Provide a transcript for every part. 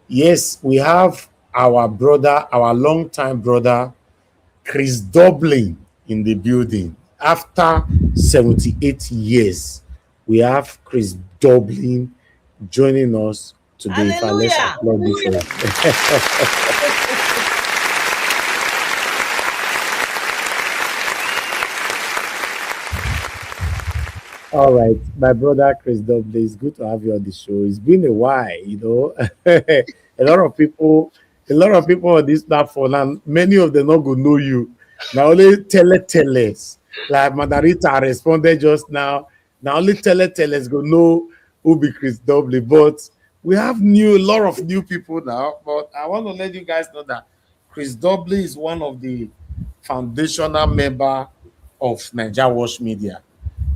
Yes, we have our brother, our longtime brother, Chris Dublin in the building. After 78 years, we have Chris Dublin joining us today. In fact, let's Hallelujah. applaud you first. All right, my brother Chris Dublin, it's good to have you on the show. It's been a while, you know. A lot of people on this platform, and many of them not gonna know you. Now only tellers, like Madarita responded just now. Now only tellers go know who be Chris Dublin, but we have a lot of new people now. But I want to let you guys know that Chris Dublin is one of the foundational member of Nigeria Watch Media.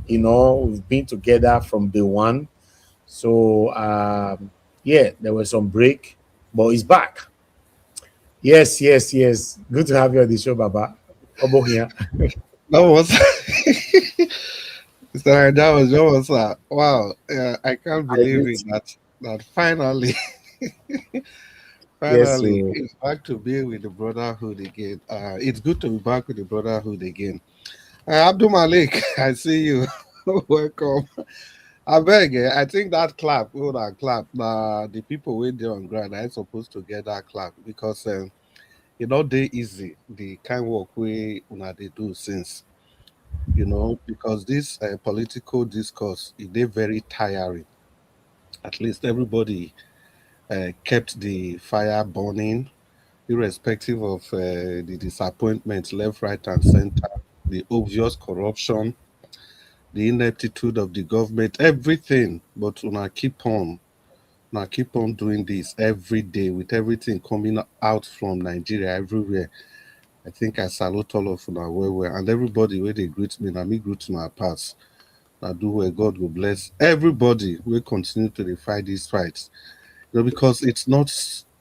You know, we've been together from day one. So yeah, there was some break, but he's back. Yes, yes, yes. Good to have you on the show, Baba. Obo here. That was Mr. That was wow. I can't I believe it greet you. that finally Yes, finally so it's back to be with the brotherhood again. It's good to be back with the brotherhood again. Abdul Malik, I see you. Welcome. I beg, I think that clap, oh, that clap. The people with there on ground are supposed to get that clap because they easy the kind work we they do since because this political discourse they very tiring. At least everybody kept the fire burning, irrespective of the disappointments left, right, and center, the obvious corruption, the ineptitude of the government, everything. But now keep on doing this every day with everything coming out from Nigeria everywhere. I think I salute all of you now well, and everybody where they greet me, now me greet my pass. Now do where God will bless everybody. We continue to fight these fights, because it's not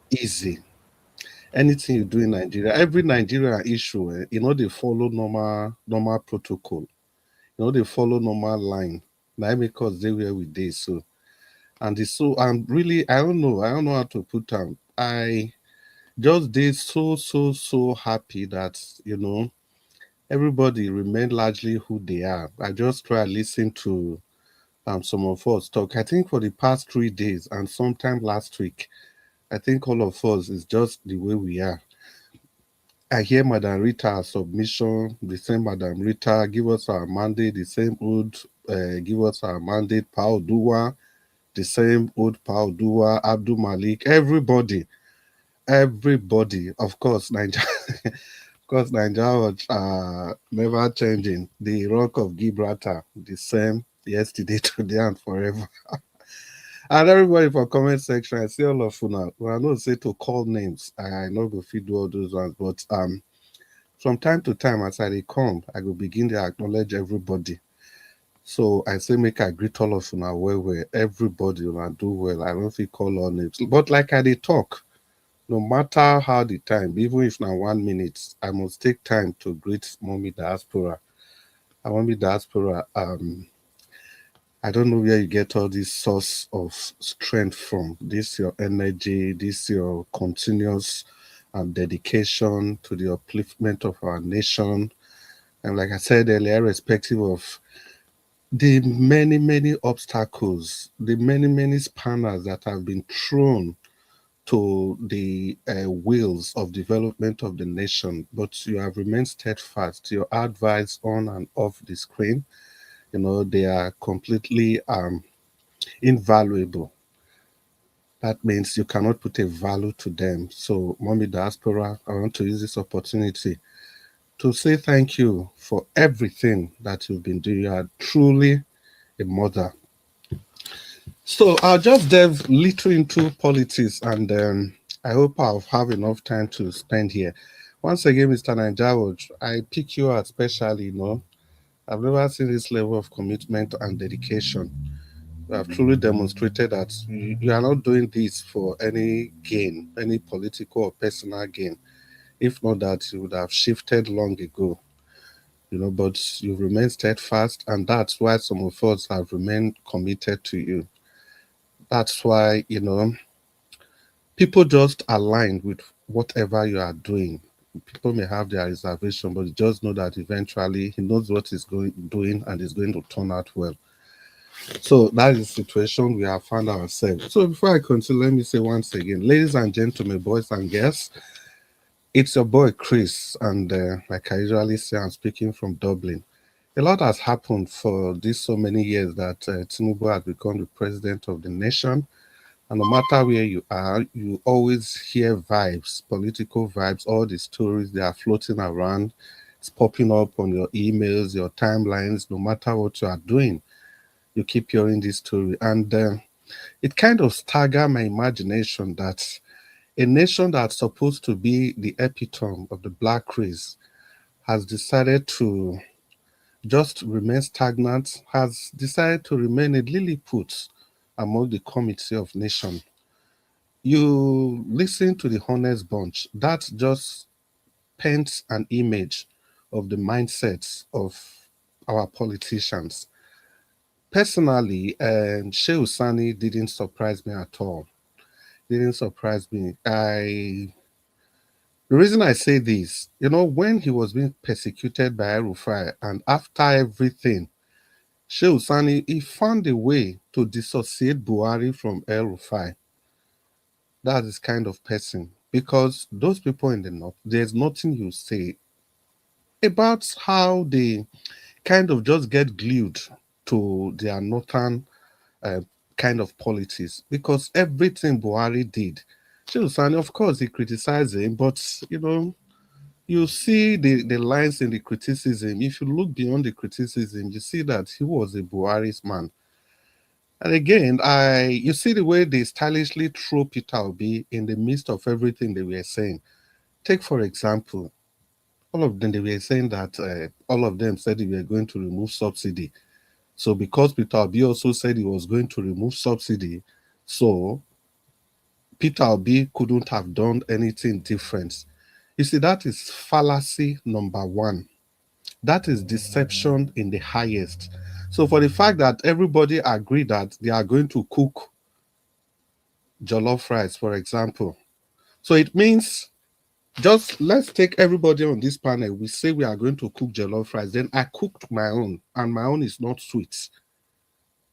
easy. Anything you do in Nigeria, every Nigerian issue, they follow normal protocol. They follow normal line. Now because they were with this, so and it's so I'm really I don't know how to put them. I just did so happy that everybody remain largely who they are. I just try to listen to some of us talk. I think for the past 3 days and sometime last week, I think all of us is just the way we are. I hear Madam Rita submission, the same Madam Rita, give us our mandate, the same old, give us our mandate, Pao Dua, the same old Pao Dua, Abdul Malik, everybody, of course, Nigeria, of course, Nigeria was never changing. The Rock of Gibraltar, the same yesterday, today, and forever. And everybody for comment section, I see all of you now. Well, I know say to call names. I know go feed do all those ones, but from time to time as I dey come, I go begin to acknowledge everybody. So I say make I greet all of you now well. Everybody will do well. I don't fit call all names. But like I dey talk, no matter how the time, even if now 1 minute, I must take time to greet mommy diaspora. I want me diaspora. I don't know where you get all this source of strength from. This your energy, this your continuous dedication to the upliftment of our nation. And like I said earlier, irrespective of the many obstacles, the many spanners that have been thrown to the wheels of development of the nation, but you have remained steadfast. Your advice on and off the screen, they are completely invaluable. That means you cannot put a value to them. So, Mommy Diaspora, I want to use this opportunity to say thank you for everything that you've been doing. You are truly a mother. So, I'll just delve little into politics and I hope I'll have enough time to spend here. Once again, Mr. Nanjawaj, I pick you out especially, I've never seen this level of commitment and dedication. You have truly demonstrated that you are not doing this for any gain, any political or personal gain. If not that, you would have shifted long ago, but you remain steadfast, and that's why some of us have remained committed to you. That's why, People just align with whatever you are doing. People may have their reservation, but you just know that eventually he knows what he's going doing and is going to turn out well. So that is the situation we have found ourselves. So before I continue, let me say once again, ladies and gentlemen, boys and girls, it's your boy Chris, and like I usually say, I'm speaking from Dublin. A lot has happened for these so many years that Tinubu has become the president of the nation. And no matter where you are, you always hear vibes, political vibes, all the stories they are floating around. It's popping up on your emails, your timelines, no matter what you are doing. You keep hearing this story. And it kind of stagger my imagination that a nation that's supposed to be the epitome of the black race has decided to just remain stagnant, has decided to remain a Lilliput among the committee of nations. You listen to the Honest Bunch, that just paints an image of the mindsets of our politicians. Personally, Shehu Sani didn't surprise me at all. Didn't surprise me. The reason I say this, when he was being persecuted by Rufai and after everything, Shehu Sani, he found a way to dissociate Buhari from El Rufai. That's this kind of person. Because those people in the north, there's nothing you say about how they kind of just get glued to their northern uh, kind of politics. Because everything Buhari did, Shehu Sani, of course, he criticized him, but you see the lines in the criticism. If you look beyond the criticism, you see that he was a Buhari's man. And again, you see the way they stylishly throw Peter Obi in the midst of everything they were saying. Take for example, all of them they were saying that all of them said they were going to remove subsidy. So because Peter Obi also said he was going to remove subsidy, so Peter Obi couldn't have done anything different. You see, that is fallacy number one. That is deception in the highest. So for the fact that everybody agreed that they are going to cook jollof rice, for example, so it means just let's take everybody on this panel. We say we are going to cook jollof rice. Then I cooked my own, and my own is not sweet.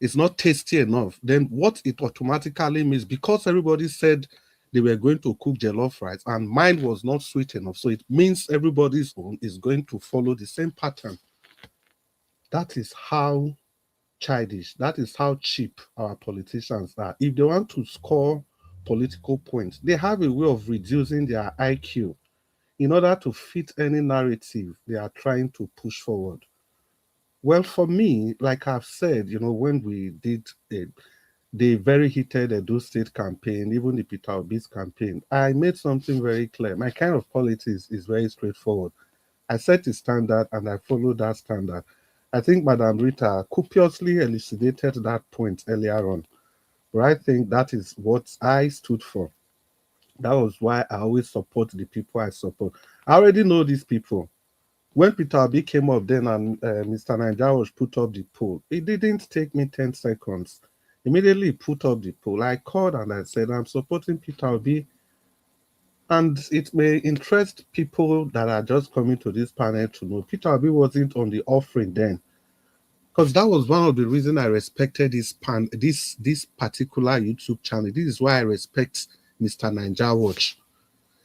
It's not tasty enough. Then what it automatically means, because everybody said they were going to cook jollof rice, and mine was not sweet enough. So it means everybody's own is going to follow the same pattern. That is how childish. That is how cheap our politicians are. If they want to score political points, they have a way of reducing their IQ in order to fit any narrative they are trying to push forward. Well, for me, like I've said, when we did the very heated Edo State campaign, even the Peter Obi's campaign, I made something very clear. My kind of politics is very straightforward. I set a standard and I follow that standard. I think Madam Rita copiously elucidated that point earlier on. But I think that is what I stood for. That was why I always support the people I support. I already know these people. When Peter Obi came up then and Mr. Naija was put up the poll, it didn't take me 10 seconds. Immediately put up the poll. I called and I said, I'm supporting Peter Obi. And it may interest people that are just coming to this panel to know Peter Obi wasn't on the offering then. Because that was one of the reasons I respected this particular YouTube channel. This is why I respect Mr. Naija Watch.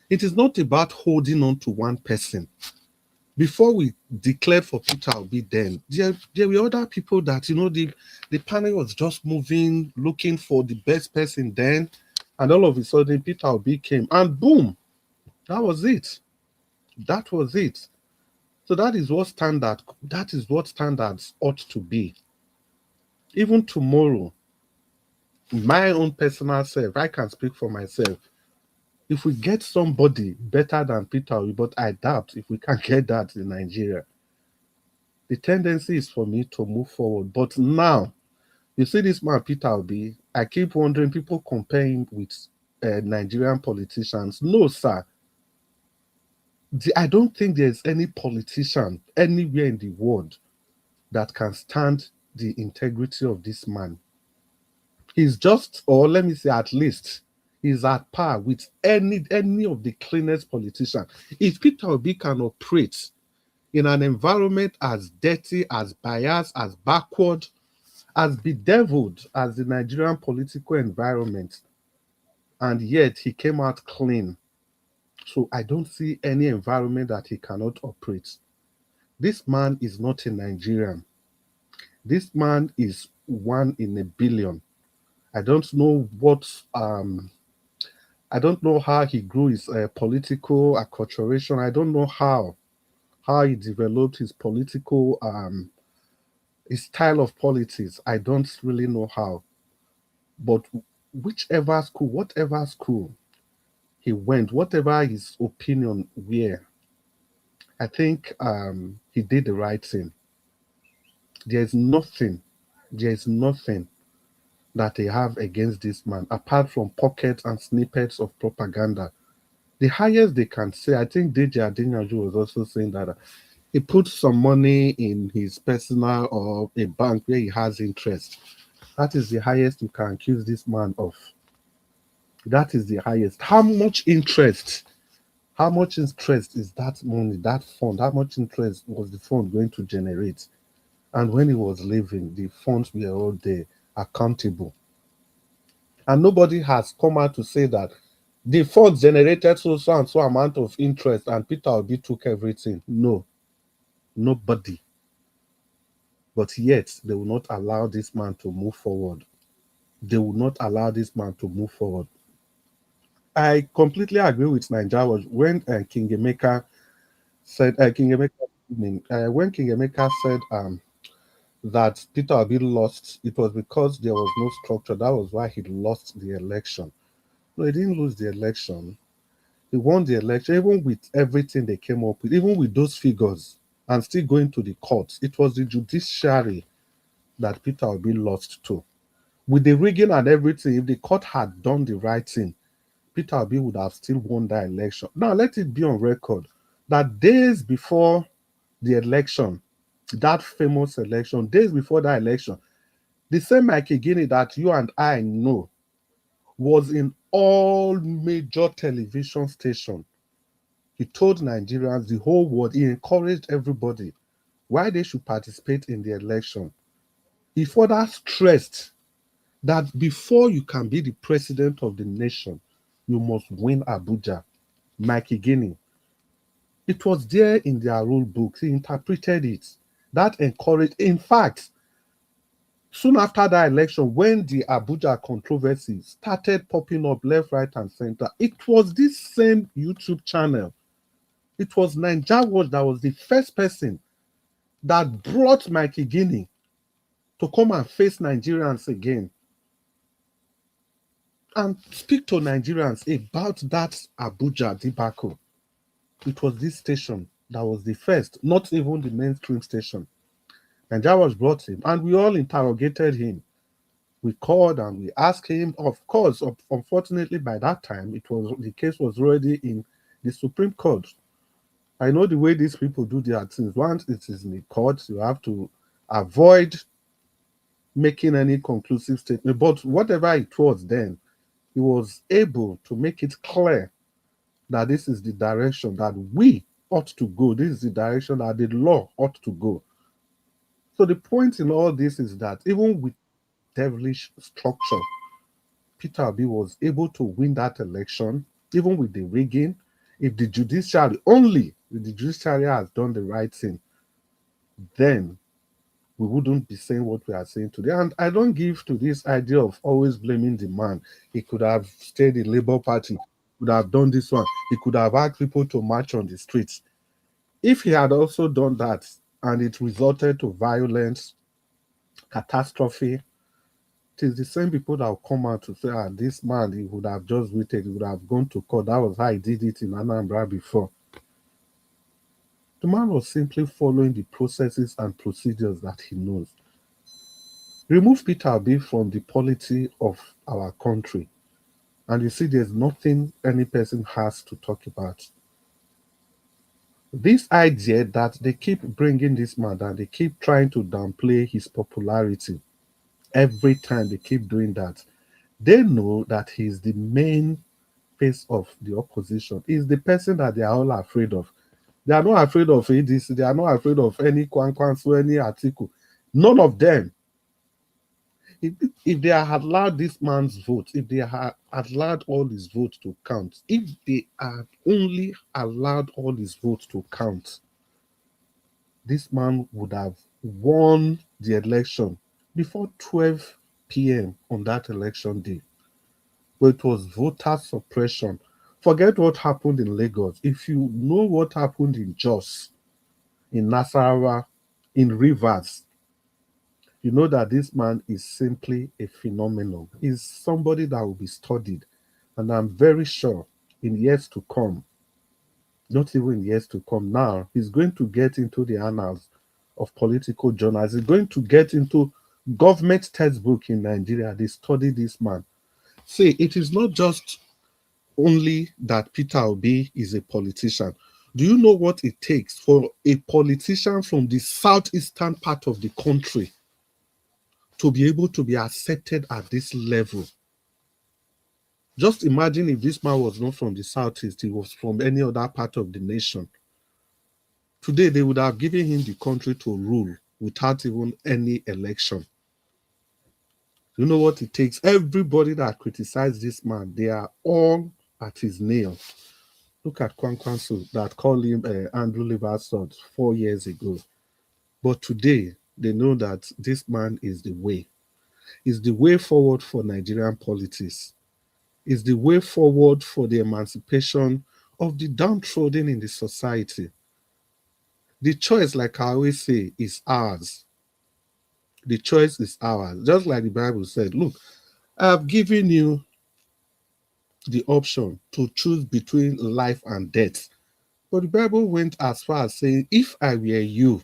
It is not about holding on to one person. Before we declared for Peter Obi then, there were other people that, the panel was just moving, looking for the best person then. And all of a sudden, Peter Obi came and boom, that was it. That was it. So that is what standards ought to be. Even tomorrow, my own personal self, I can speak for myself. If we get somebody better than Peter Obi, but I doubt if we can get that in Nigeria, the tendency is for me to move forward. But now, you see this man, Peter Obi, I keep wondering, people compare him with Nigerian politicians. No, sir. I don't think there's any politician anywhere in the world that can stand the integrity of this man. He's just, or let me say at least, is at par with any of the cleanest politicians. If Peter Obi can operate in an environment as dirty, as biased, as backward, as bedeviled as the Nigerian political environment, and yet he came out clean. So I don't see any environment that he cannot operate. This man is not a Nigerian. This man is one in a billion. I don't know what I don't know how he grew his political acculturation. I don't know how he developed his political his style of politics. I don't really know how. But whichever school, whatever school he went, whatever his opinion were, I think he did the right thing. There's nothing, there's nothing that they have against this man apart from pockets and snippets of propaganda. The highest they can say, I think DJ Adeyanju was also saying that he put some money in his personal or a bank where he has interest. That is the highest you can accuse this man of. That is the highest. How much interest? How much interest is that money, that fund? How much interest was the fund going to generate? And when he was leaving, the funds were all there, accountable. And nobody has come out to say that the funds generated so and so amount of interest and Peter Obi took everything. No, nobody. But yet, they will not allow this man to move forward. They will not allow this man to move forward. I completely agree with Nigeria when King Emeka said, when King Emeka said that Peter Obi lost, it was because there was no structure. That was why he lost the election. No, he didn't lose the election. He won the election, even with everything they came up with, even with those figures, and still going to the courts. It was the judiciary that Peter Obi lost to. With the rigging and everything, if the court had done the right thing, Peter Obi would have still won that election. Now, let it be on record that days before the election, that famous election, days before that election, the same Mike Guinea that you and I know was in all major television stations. He told Nigerians, the whole world, he encouraged everybody why they should participate in the election. He further stressed that before you can be the president of the nation, you must win Abuja. Mikey Guinea. It was there in their rule books. He interpreted it. That encouraged, in fact, soon after that election, when the Abuja controversy started popping up left, right, and center, it was this same YouTube channel. It was Ninja Watch that was the first person that brought Mikey Guinea to come and face Nigerians again and speak to Nigerians about that Abuja debacle. It was this station that was the first, not even the mainstream station. Nigeria was brought him, and we all interrogated him. We called and we asked him. Of course, unfortunately, by that time, the case was already in the Supreme Court. I know the way these people do their things. Once it is in the court, you have to avoid making any conclusive statement. But whatever it was then, he was able to make it clear that this is the direction that we ought to go. This is the direction that the law ought to go. So the point in all this is that even with devilish structure, Peter Obi was able to win that election, even with the rigging. If the judiciary, only if the judiciary has done the right thing, then we wouldn't be saying what we are saying today. And I don't give to this idea of always blaming the man. He could have stayed in Labour Party, could have done this one. He could have asked people to march on the streets. If he had also done that and it resulted to violence, catastrophe, it is the same people that will come out to say, this man, he would have just waited, he would have gone to court. That was how he did it in Anambra before. The man was simply following the processes and procedures that he knows. Remove Peter Obi from the polity of our country, and you see there's nothing any person has to talk about. This idea that they keep bringing this man down, they keep trying to downplay his popularity every time they keep doing that. They know that he's the main face of the opposition. He's the person that they are all afraid of. They are not afraid of ADC. They are not afraid of any Kwankwaso, any Atiku. None of them. If they had allowed this man's vote, if they had allowed all his votes to count, if they had only allowed all his votes to count, this man would have won the election before 12 p.m. on that election day. But it was voter suppression. Forget what happened in Lagos. If you know what happened in Jos, in Nasarawa, in Rivers, you know that this man is simply a phenomenon. He's somebody that will be studied. And I'm very sure in years to come, not even years to come now, he's going to get into the annals of political journals. He's going to get into government textbook in Nigeria. They study this man. See, it is not just only that Peter Obi is a politician. Do you know what it takes for a politician from the southeastern part of the country to be able to be accepted at this level? Just imagine if this man was not from the southeast, he was from any other part of the nation. Today, they would have given him the country to rule without even any election. You know what it takes? Everybody that criticized this man, they are all at his nail. Look at Kwankwaso that called him Andrew Liversod 4 years ago. But today, they know that this man is the way. Is the way forward for Nigerian politics. Is the way forward for the emancipation of the downtrodden in the society. The choice, like I always say, is ours. The choice is ours. Just like the Bible said, look, I've given you the option to choose between life and death. But the Bible went as far as saying, if I were you,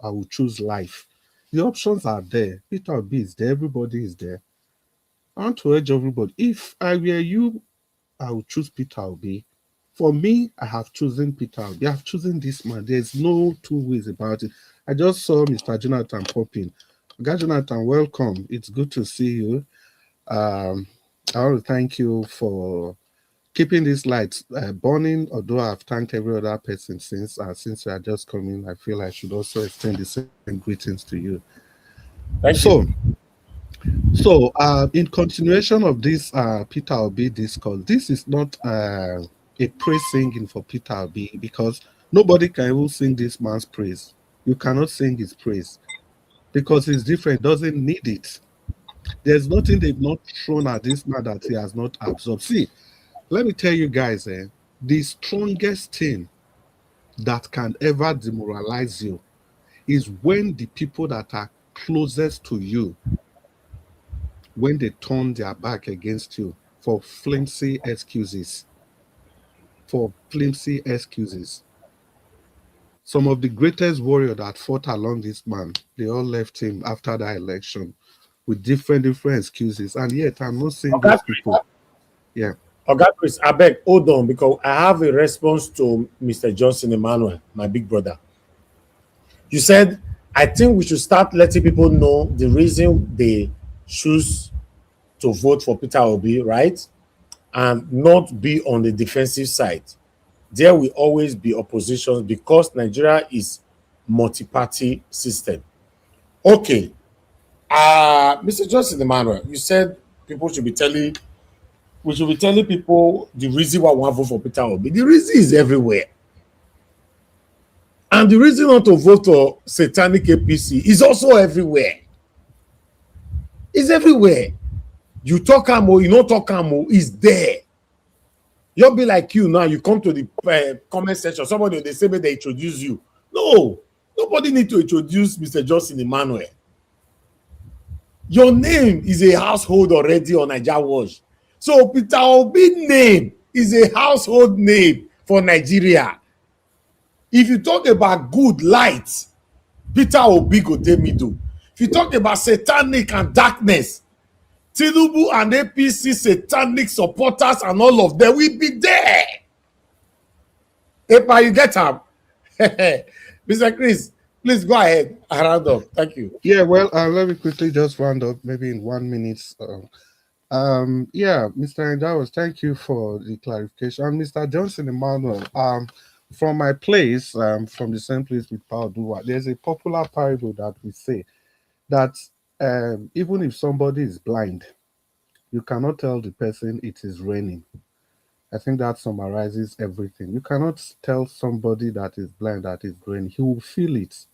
I would choose life. The options are there. Peter Obi is there. Everybody is there. I want to urge everybody, if I were you, I would choose Peter Obi. For me, I have chosen Peter Obi. I have chosen this man. There's no two ways about it. I just saw Mr. Jonathan popping. Okay, Jonathan, welcome. It's good to see you. I want to thank you for keeping these lights burning. Although I've thanked every other person since you are just coming, I feel I should also extend the same greetings to you. Thank So, you. in continuation of this Peter Obi discourse, this is not a praise singing for Peter Obi because nobody can even sing this man's praise. You cannot sing his praise because he's different, doesn't need it. There's nothing they've not thrown at this man that he has not absorbed. See, let me tell you guys, the strongest thing that can ever demoralize you is when the people that are closest to you, when they turn their back against you for flimsy excuses. For flimsy excuses. Some of the greatest warriors that fought along this man, they all left him after that election with different excuses. And yet I'm not saying Okay, those people. Yeah. okay, Chris, I beg, hold on, because I have a response to Mr. Johnson Emmanuel, my big brother. You said, I think we should start letting people know the reason they choose to vote for Peter Obi, right? And not be on the defensive side. There will always be opposition because Nigeria is multi-party system. Okay. Mr. Johnson Emmanuel, you said people should be telling we should be telling people the reason why we want to vote for Peter Obi. The reason is everywhere. And the reason not to vote for satanic APC is also everywhere. It's everywhere. You talk Amo, you don't talk Amo, is there. You'll be like you now, you come to the comment section, somebody they say they introduce you. No, nobody need to introduce Mr. Johnson Emmanuel. Your name is a household already on Naija Watch. So Peter Obi name is a household name for Nigeria. If you talk about good light, Peter Obi go dey middle. If you talk about satanic and darkness, Tinubu and APC satanic supporters and all of them will be there. Epa, you get am? Mr. Chris, please go ahead and round up. Thank you. Yeah, well, let me quickly just round up maybe in 1 minute. Yeah, Mr. Endawas, thank you for the clarification. And Mr. Johnson Emmanuel, from my place, from the same place with Paul Dua, there's a popular parable that we say that even if somebody is blind, you cannot tell the person it is raining. I think that summarizes everything. You cannot tell somebody that is blind that it's raining. He will feel it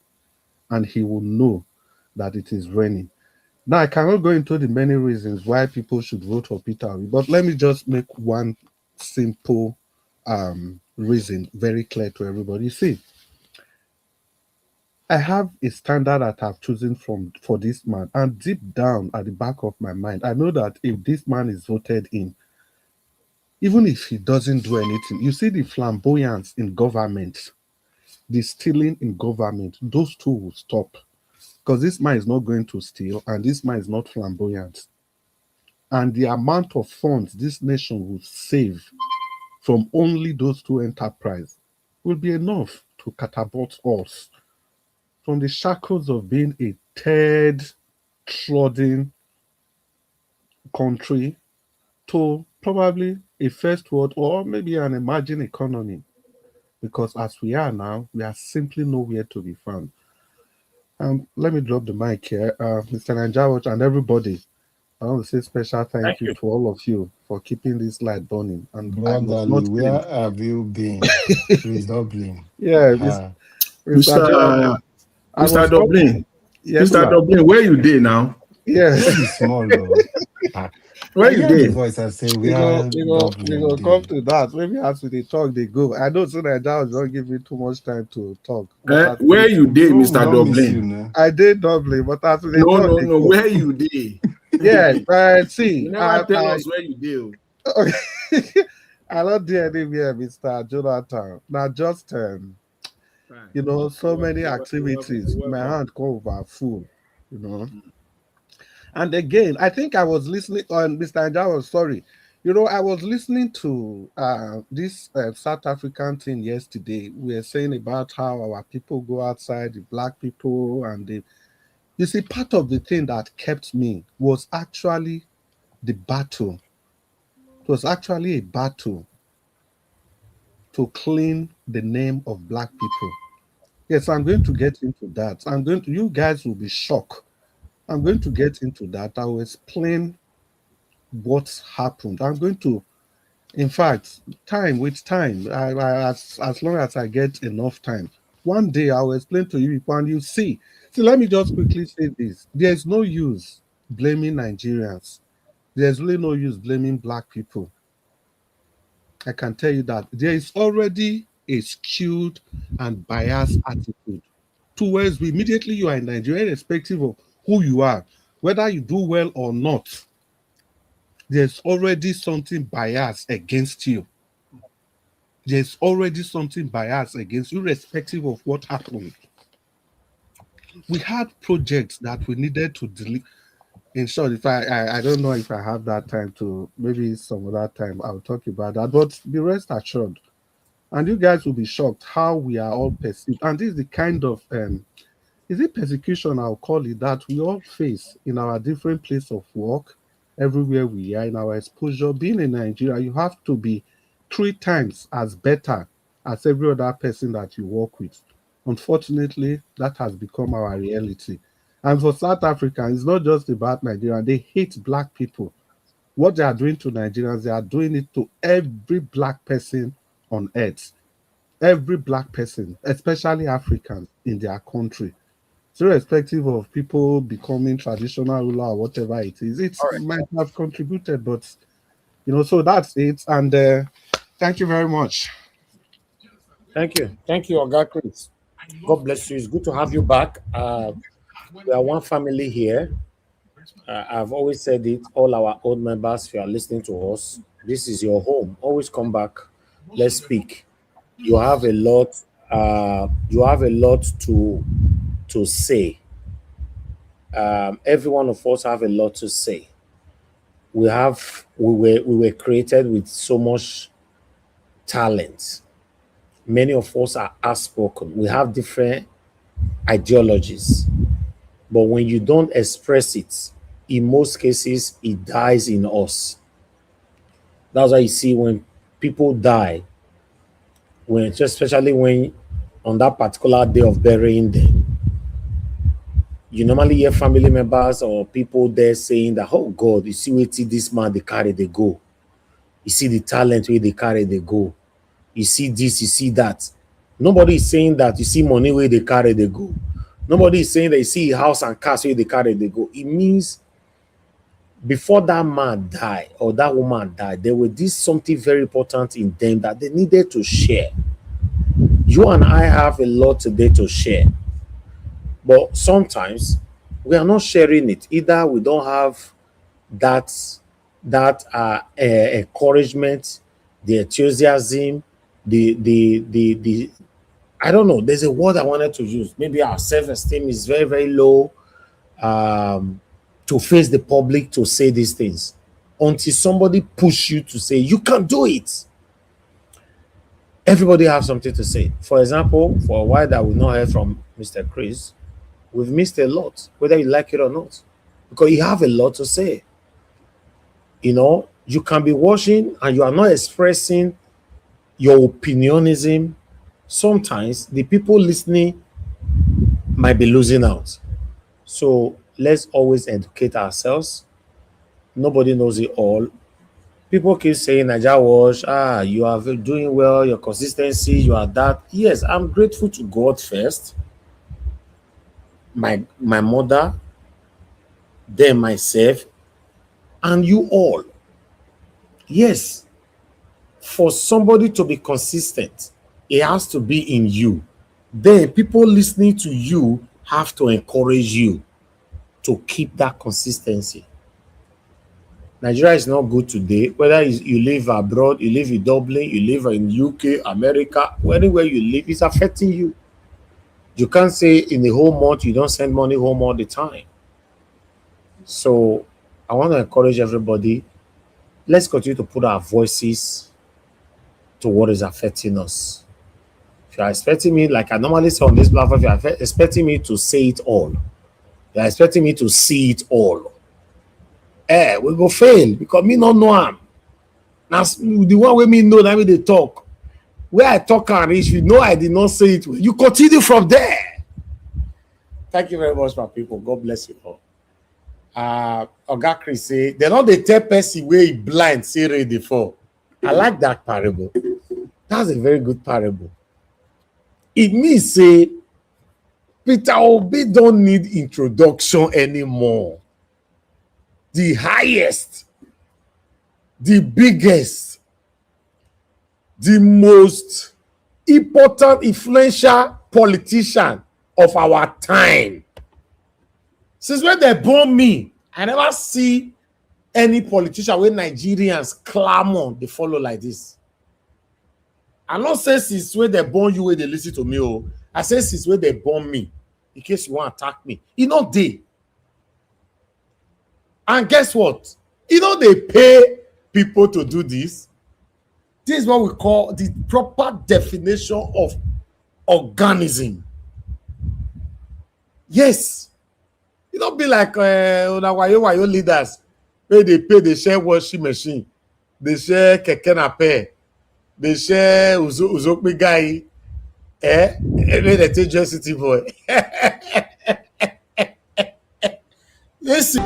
and he will know that it is raining. Now, I cannot go into the many reasons why people should vote for Peter Obi, but let me just make one simple reason very clear to everybody. You see, I have a standard that I've chosen for this man, and deep down at the back of my mind, I know that if this man is voted in, even if he doesn't do anything, you see the flamboyance in government, the stealing in government, those two will stop. Because this man is not going to steal and this man is not flamboyant. And the amount of funds this nation will save from only those two enterprises will be enough to catapult us from the shackles of being a third trodden country to probably a first world or maybe an emerging economy. Because as we are now, we are simply nowhere to be found. Let me drop the mic here. Mr. Nanjawat and everybody, I want to say special thank Thank you you. to all of you for keeping this light burning. And I must Brotherly, not where claim. have you been? Please, Dublin. Yeah, Ah, Mr. Mr. Jonathan, I Mr. was talking. Dublin. Yes, Mr. sir. Dublin, where you dey now? no Yes. be small though. Ah, Where I you hear the dey? voice and say, we go, where we go, we Dublin go come dey? to that. Maybe after they talk, they go. I know so that was not give me too much time to talk. But as Where they, you dey, No, we Mr. don't miss you, Dublin? no. I did doubly, but after they No, talk, no, they no. go. Where you dey? Yeah, You see, never tell us where you dey. okay. I don't do anywhere, Mr. Jonathan. Now just Fine. so many activities. You're My welcome. hand come over full, you know. And again, I think I was listening on Mr. Anjawa, sorry. I was listening to this South African thing yesterday. We were saying about how our people go outside, the black people, and you see, part of the thing that kept me was actually the battle. It was actually a battle to clean the name of black people. Yes, I'm going to get into that. You guys will be shocked. I'm going to get into that. I will explain what's happened. I'm going to, in fact, with time, as long as I get enough time, one day I will explain to you people and you see. See, let me just quickly say this. There's no use blaming Nigerians. There's really no use blaming black people. I can tell you that there is already a skewed and biased attitude towards immediately you are in Nigeria, irrespective of who you are, whether you do well or not, there's already something biased against you. There's already something biased against you, irrespective of what happened. We had projects that we needed to delete. In short, if I don't know if I have that time to maybe some other time I'll talk about that, but be rest assured. And you guys will be shocked how we are all perceived. And this is the kind of is it persecution I'll call it that we all face in our different place of work, everywhere we are in our exposure. Being in Nigeria, you have to be 3 times as better as every other person that you work with. Unfortunately, that has become our reality. And for South Africa, it's not just about Nigeria. They hate black people. What they are doing to Nigerians, they are doing it to every black person on earth. Every black person, especially Africans in their country. So irrespective of people becoming traditional ruler or whatever it is, it All right. might have contributed, but so that's it. And thank you very much. Thank you. Thank you, Oga Chris. God bless you. It's good to have you back. We are one family here. I've always said it, all our old members, if you are listening to us, this is your home. Always come back. Let's speak. You have a lot, to say. Every one of us have a lot to say. We were created with so much talent. Many of us are outspoken. We have different ideologies. But when you don't express it, in most cases, it dies in us. That's why you see when people die, when especially when on that particular day of burying them, you normally hear family members or people there saying that, oh God, you see what this man they carry, they go. You see the talent where they carry, they go. You see this, you see that. Nobody is saying that you see money where they carry, they go. Nobody is saying that you see house and cars where they carry, they go. It means before that man died or that woman died, there was this something very important in them that they needed to share. You and I have a lot today to share. But sometimes we are not sharing it. Either we don't have that encouragement, the enthusiasm, the I don't know. There's a word I wanted to use. Maybe our self-esteem is very, very low to face the public to say these things until somebody push you to say you can do it. Everybody has something to say. For example, for a while that we not heard from Mr. Chris, we've missed a lot, whether you like it or not, because you have a lot to say. You know, you can be watching and you are not expressing your opinionism. Sometimes the people listening might be losing out. So let's always educate ourselves. Nobody knows it all. People keep saying, Naija Wash, you are doing well, your consistency, you are that. Yes, I'm grateful to God first. My mother, then myself, and you all. Yes, for somebody to be consistent, it has to be in you. Then people listening to you have to encourage you to keep that consistency. Nigeria is not good today. Whether you live abroad, you live in Dublin, you live in UK, America, anywhere you live, it's affecting you. You can't say in a whole month you don't send money home all the time. So I want to encourage everybody. Let's continue to put our voices to what is affecting us. If you are expecting me, like I normally say on this platform, if you are expecting me to say it all, you are expecting me to see it all, we go fail because me not know am. Now the one way me know that way they talk. Where I talk and reach, you know I did not say it. You continue from there. Thank you very much, my people. God bless you all. Oga Chris say, they don't they tell person where he blind, say ready for. I like that parable. That's a very good parable. It means say, Peter Obi don't need introduction anymore. The highest, the biggest, the most important, influential politician of our time. Since when they born me, I never see any politician where Nigerians clamor, they follow like this. I not say since when they born you, where they listen to me. Oh, I say since when they born me, in case you want to attack me. You know they. And guess what? You know they pay people to do this. This is what we call the proper definition of organism. Yes. You don't be like wayo leaders where they pay, they share washing machine, they share keke nape, they share uzokpe guy, where they take just city boy. Yes.